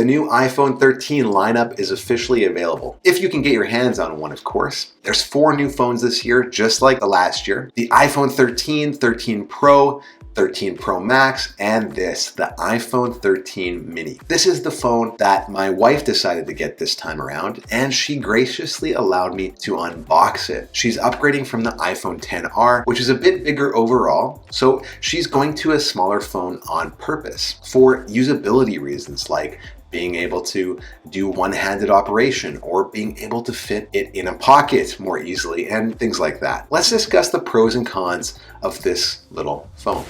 The new iPhone 13 lineup is officially available, if you can get your hands on one, of course. There's 4 new phones this year, just like the last year. The iPhone 13, 13 Pro, 13 Pro Max, and the iPhone 13 mini. This is the phone that my wife decided to get this time around, and she graciously allowed me to unbox it. She's upgrading from the iPhone XR, which is a bit bigger overall, so she's going to a smaller phone on purpose for usability reasons, like being able to do one-handed operation or being able to fit it in a pocket more easily and things like that. Let's discuss the pros and cons of this little phone.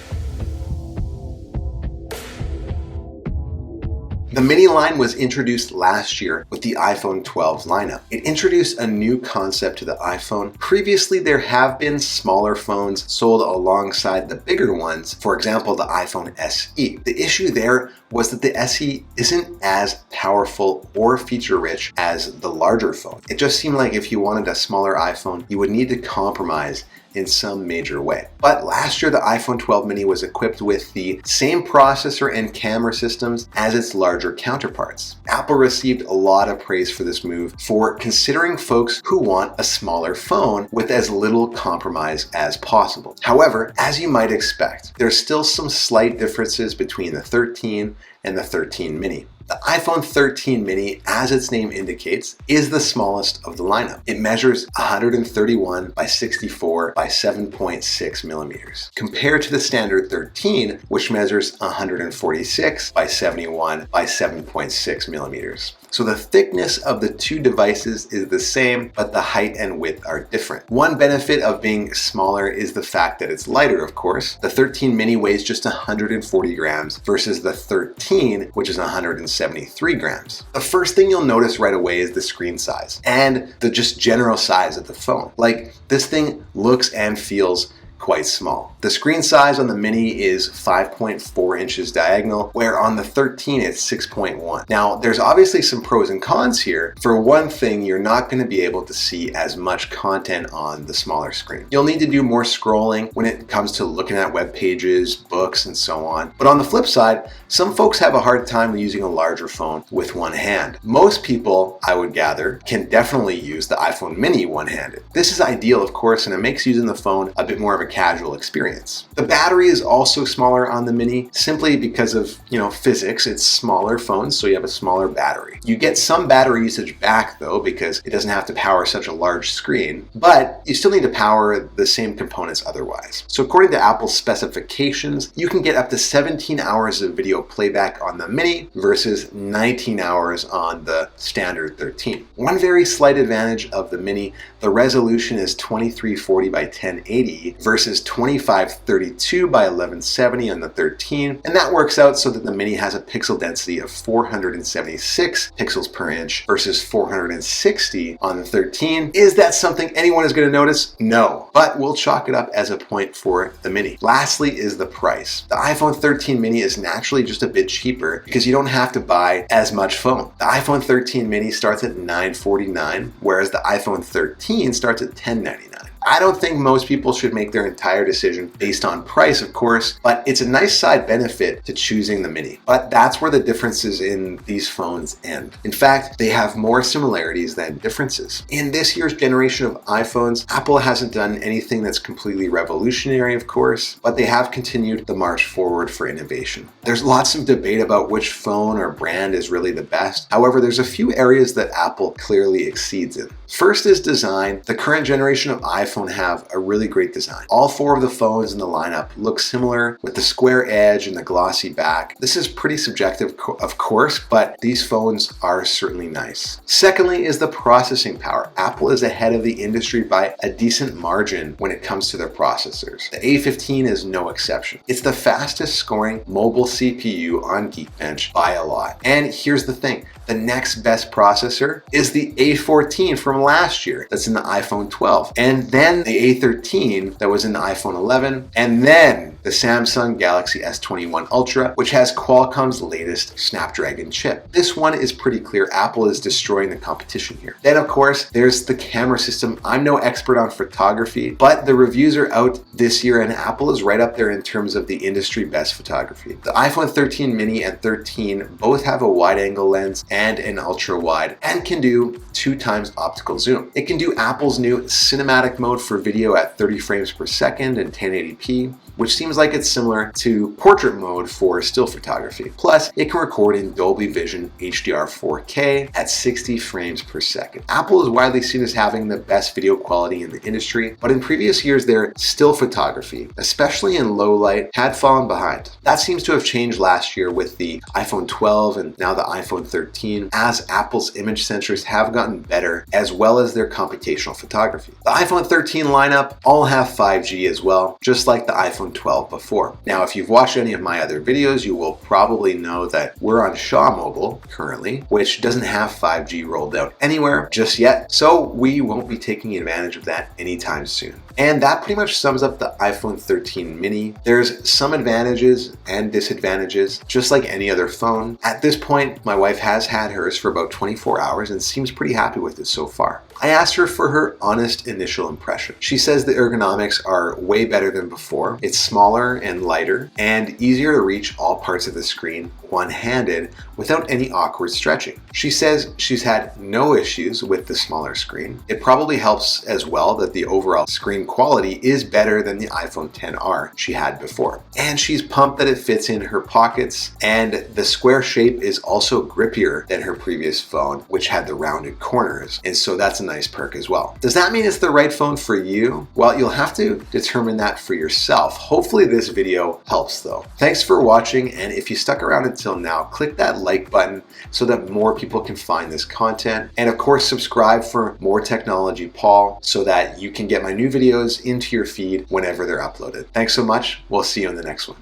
The mini line was introduced last year with the iPhone 12 lineup. It introduced a new concept to the iPhone. Previously, there have been smaller phones sold alongside the bigger ones, for example, the iPhone SE. The issue there was that the SE isn't as powerful or feature-rich as the larger phone. It just seemed like if you wanted a smaller iPhone, you would need to compromise in some major way. But last year, the iPhone 12 mini was equipped with the same processor and camera systems as its larger counterparts. Apple received a lot of praise for this move for considering folks who want a smaller phone with as little compromise as possible. However, as you might expect, there's still some slight differences between the 13 and the 13 mini. The iPhone 13 mini, as its name indicates, is the smallest of the lineup. It measures 131 by 64 by 7.6 millimeters, compared to the standard 13, which measures 146 by 71 by 7.6 millimeters. So the thickness of the two devices is the same, but the height and width are different. One benefit of being smaller is the fact that it's lighter, of course. The 13 mini weighs just 140 grams versus the 13, which is 173 grams. The first thing you'll notice right away is the screen size and the just general size of the phone. Like, this thing looks and feels quite small. The screen size on the mini is 5.4 inches diagonal, where on the 13 it's 6.1. Now, there's obviously some pros and cons here. For one thing, you're not going to be able to see as much content on the smaller screen. You'll need to do more scrolling when it comes to looking at web pages, books, and so on. But on the flip side, some folks have a hard time using a larger phone with one hand. Most people, I would gather, can definitely use the iPhone mini one-handed. This is ideal, of course, and it makes using the phone a bit more of a casual experience. The battery is also smaller on the mini simply because of, physics. It's smaller phones, so you have a smaller battery. You get some battery usage back though, because it doesn't have to power such a large screen, but you still need to power the same components otherwise. So according to Apple's specifications, you can get up to 17 hours of video playback on the mini versus 19 hours on the standard 13. One very slight advantage of the mini, the resolution is 2340 by 1080 versus 2532 by 1170 on the 13, and that works out so that the mini has a pixel density of 476 pixels per inch versus 460 on the 13. Is that something anyone is going to notice? No, but we'll chalk it up as a point for the mini. Lastly is the price. The iPhone 13 mini is naturally just a bit cheaper because you don't have to buy as much phone. The iPhone 13 mini starts at $949, whereas the iPhone 13 starts at $1099. I don't think most people should make their entire decision based on price, of course, but it's a nice side benefit to choosing the mini. But that's where the differences in these phones end. In fact, they have more similarities than differences. In this year's generation of iPhones, Apple hasn't done anything that's completely revolutionary, of course, but they have continued the march forward for innovation. There's lots of debate about which phone or brand is really the best. However, there's a few areas that Apple clearly exceeds in. First is design. The current generation of iPhone have a really great design. All 4 of the phones in the lineup look similar with the square edge and the glossy back. This is pretty subjective, of course, but these phones are certainly nice. Secondly is the processing power. Apple is ahead of the industry by a decent margin when it comes to their processors. The A15 is no exception. It's the fastest scoring mobile CPU on Geekbench by a lot. And here's the thing, the next best processor is the A14 from last year that's in the iPhone 12. And then the A13 that was in the iPhone 11, and then the Samsung Galaxy S21 Ultra, which has Qualcomm's latest Snapdragon chip. This one is pretty clear. Apple is destroying the competition here. Then of course, there's the camera system. I'm no expert on photography, but the reviews are out this year and Apple is right up there in terms of the industry best photography. The iPhone 13 mini and 13 both have a wide angle lens and an ultra wide and can do 2x optical zoom. It can do Apple's new cinematic mode for video at 30 frames per second and 1080p, which seems like it's similar to portrait mode for still photography. Plus, it can record in Dolby Vision HDR 4K at 60 frames per second. Apple is widely seen as having the best video quality in the industry, but in previous years, their still photography, especially in low light, had fallen behind. That seems to have changed last year with the iPhone 12 and now the iPhone 13, as Apple's image sensors have gotten better, as well as their computational photography. The iPhone 13 lineup all have 5G as well, just like the iPhone 12 before. Now, if you've watched any of my other videos, you will probably know that we're on Shaw Mobile currently, which doesn't have 5G rolled out anywhere just yet, so we won't be taking advantage of that anytime soon. And that pretty much sums up the iPhone 13 mini. There's some advantages and disadvantages, just like any other phone. At this point, my wife has had hers for about 24 hours and seems pretty happy with it so far. I asked her for her honest initial impression. She says the ergonomics are way better than before. It's smaller and lighter and easier to reach all parts of the screen one-handed without any awkward stretching. She says she's had no issues with the smaller screen. It probably helps as well that the overall screen quality is better than the iPhone XR she had before. And she's pumped that it fits in her pockets, and the square shape is also grippier than her previous phone, which had the rounded corners. And so that's a nice perk as well. Does that mean it's the right phone for you? Well, you'll have to determine that for yourself. Hopefully this video helps though. Thanks for watching, and if you stuck around until now, click that like button so that more people can find this content. And of course, subscribe for more Technology Paul so that you can get my new videos into your feed whenever they're uploaded. Thanks so much. We'll see you in the next one.